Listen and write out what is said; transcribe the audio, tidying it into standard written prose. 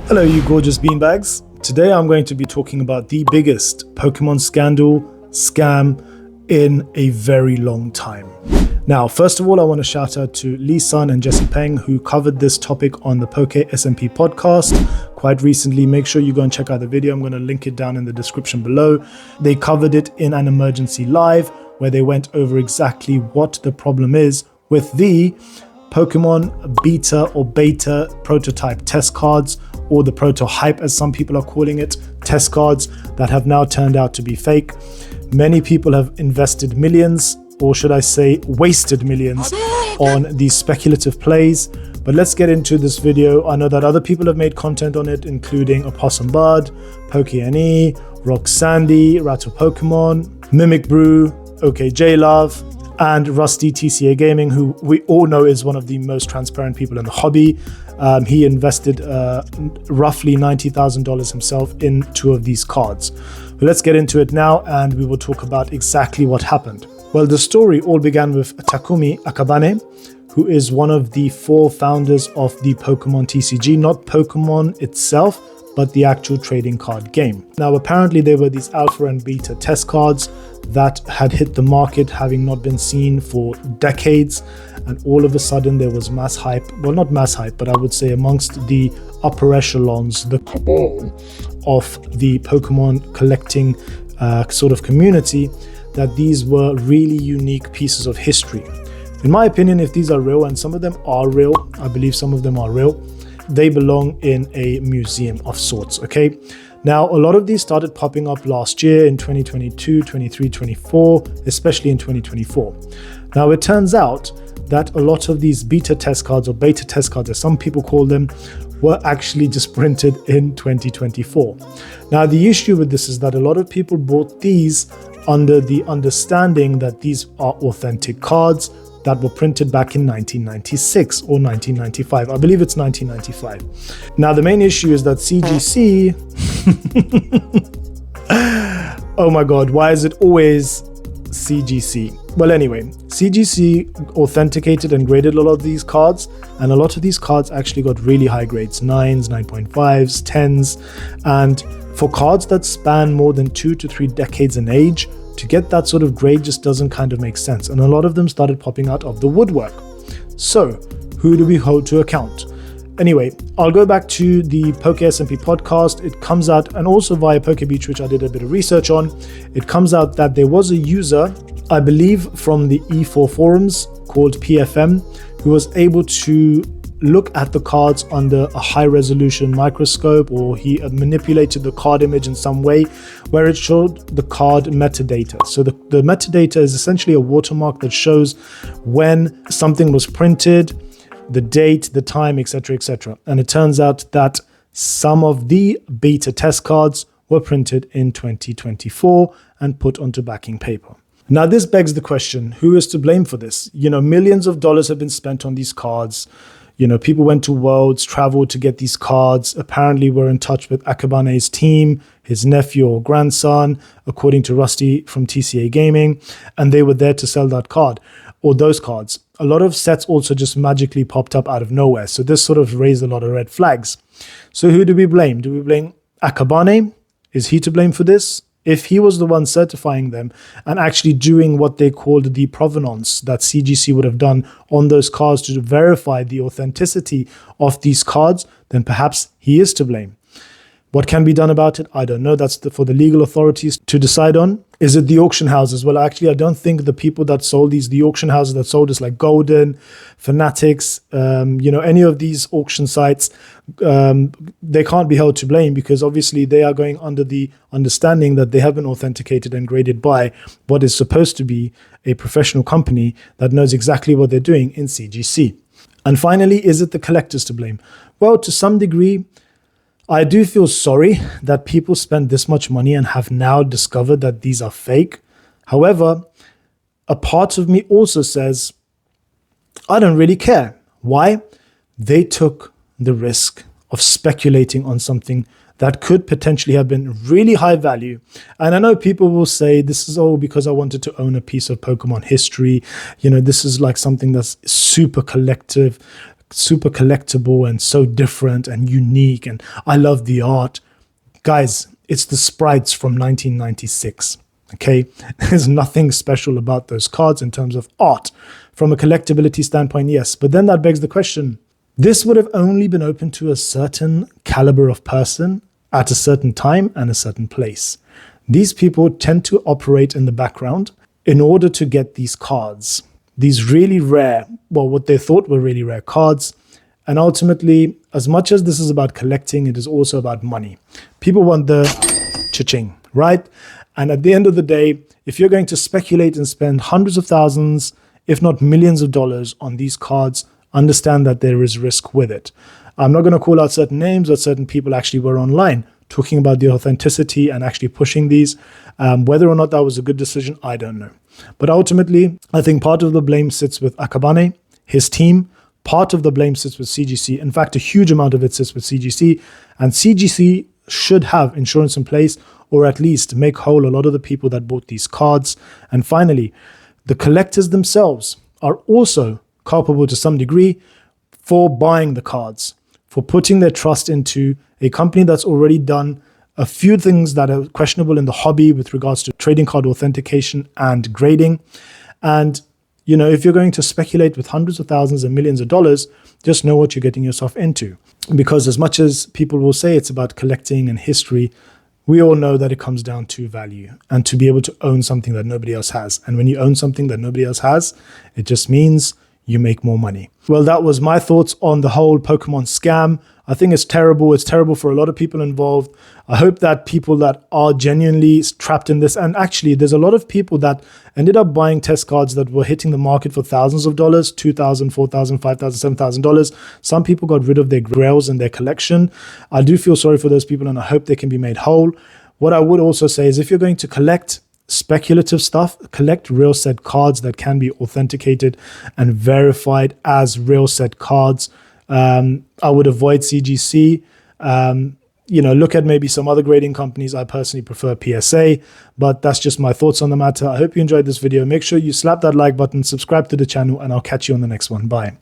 Hello, you gorgeous beanbags. Today I'm going to be talking about the biggest Pokemon scam in a very long time. Now, first of all, I want to shout out to Lee Sun and Jesse Peng, who covered this topic on the Poke SnP Podcast quite recently. Make sure you go and check out the video. I'm going to link it down in the description below. They covered it in an emergency live where they went over exactly what the problem is with the Pokemon beta prototype test cards, or the proto hype as some people are calling it, test cards that have now turned out to be fake. Many people have invested millions, or should I say wasted millions, on these speculative plays. But let's get into this video. I know that other people have made content on it, including Opossum Bud, Poke SnP, Rock Sandy, Rattle Pokemon, Mimic Brew, OKJ Love, and Rusty TCA Gaming, who we all know is one of the most transparent people in the hobby. He invested roughly $90,000 himself in 2 of these cards. But let's get into it now, and we will talk about exactly what happened. Well, the story all began with Takumi Akabane, who is one of the 4 founders of the Pokemon TCG, not Pokemon itself, but the actual trading card game. Now, apparently there were these alpha and beta test cards that had hit the market, having not been seen for decades, and all of a sudden there was mass hype. Well, not mass hype, but I would say amongst the upper echelons, the cabal of the Pokemon collecting sort of community, that these were really unique pieces of history. In my opinion, if these are real, and some of them are real, I believe some of them are real, they belong in a museum of sorts, okay? Now, a lot of these started popping up last year in 2022, 23, 24, especially in 2024. Now, it turns out that a lot of these beta test cards, or beta test cards as some people call them, were actually just printed in 2024. Now, the issue with this is that a lot of people bought these under the understanding that these are authentic cards that were printed back in 1996 or 1995. I believe it's 1995. Now, the main issue is that CGC... oh my God, why is it always CGC? Well, anyway, CGC authenticated and graded a lot of these cards, and a lot of these cards actually got really high grades, 9s, 9.5s, 10s, and for cards that span more than 2 to 3 decades in age, to get that sort of grade just doesn't kind of make sense. And a lot of them started popping out of the woodwork. So who do we hold to account? Anyway, I'll go back to the Poke SnP podcast. It comes out, and also via PokeBeach, which I did a bit of research on, it comes out that there was a user, I believe from the E4 forums, called PFM, who was able to look at the cards under a high resolution microscope, or he manipulated the card image in some way where it showed the card metadata. So the metadata is essentially a watermark that shows when something was printed, the date, the time, etc., etc. And it turns out that some of the beta test cards were printed in 2024 and put onto backing paper. Now, this begs the question, who is to blame for this? You know, millions of dollars have been spent on these cards. You know, people went to Worlds, traveled to get these cards. Apparently, were in touch with Akabane's team, his nephew or grandson, according to Rusty from TCA Gaming, and they were there to sell that card, or those cards. A lot of sets also just magically popped up out of nowhere. So this sort of raised a lot of red flags. So who do we blame? Do we blame Akabane? Is he to blame for this? If he was the one certifying them and actually doing what they called the provenance that CGC would have done on those cards to verify the authenticity of these cards, then perhaps he is to blame. What can be done about it? I don't know. That's for the legal authorities to decide on. Is it the auction houses? Well, actually, I don't think the people that sold these, the auction houses that sold this, like Golden, Fanatics, any of these auction sites, they can't be held to blame, because obviously they are going under the understanding that they have been authenticated and graded by what is supposed to be a professional company that knows exactly what they're doing in CGC. And finally, is it the collectors to blame? Well, to some degree, I do feel sorry that people spend this much money and have now discovered that these are fake. However, a part of me also says, I don't really care. Why? They took the risk of speculating on something that could potentially have been really high value. And I know people will say this is all because I wanted to own a piece of Pokemon history. You know, this is like something that's super collective, super collectible and so different and unique, and I love the art. Guys, it's the sprites from 1996. Okay, there's nothing special about those cards in terms of art. From a collectability standpoint, yes. But then that begs the question, this would have only been open to a certain caliber of person at a certain time and a certain place. These people tend to operate in the background in order to get these cards, these really rare, well, what they thought were really rare cards. And ultimately, as much as this is about collecting, it is also about money. People want the cha-ching, right? And at the end of the day, if you're going to speculate and spend hundreds of thousands, if not millions of dollars on these cards, understand that there is risk with it. I'm not going to call out certain names, but certain people actually were online talking about the authenticity and actually pushing these. Whether or not that was a good decision, I don't know. But ultimately, I think part of the blame sits with Akabane, his team. Part of the blame sits with CGC. In fact, a huge amount of it sits with CGC. And CGC should have insurance in place, or at least make whole a lot of the people that bought these cards. And finally, the collectors themselves are also culpable to some degree for buying the cards, for putting their trust into a company that's already done a few things that are questionable in the hobby with regards to trading card authentication and grading. And, you know, if you're going to speculate with hundreds of thousands and millions of dollars, just know what you're getting yourself into. Because as much as people will say it's about collecting and history, we all know that it comes down to value and to be able to own something that nobody else has. And when you own something that nobody else has, it just means you make more money. Well, that was my thoughts on the whole Pokemon scam. I think it's terrible. It's terrible for a lot of people involved. I hope that people that are genuinely trapped in this, and actually there's a lot of people that ended up buying test cards that were hitting the market for thousands of dollars, $2,000, $4,000, $5,000, $7,000. Some people got rid of their grails in their collection. I do feel sorry for those people and I hope they can be made whole. What I would also say is if you're going to collect speculative stuff, collect real set cards that can be authenticated and verified as real set cards. I would avoid CGC. Look at maybe some other grading companies. I personally prefer PSA, but that's just my thoughts on the matter. I hope you enjoyed this video. Make sure you slap that like button, subscribe to the channel, and I'll catch you on the next one. Bye.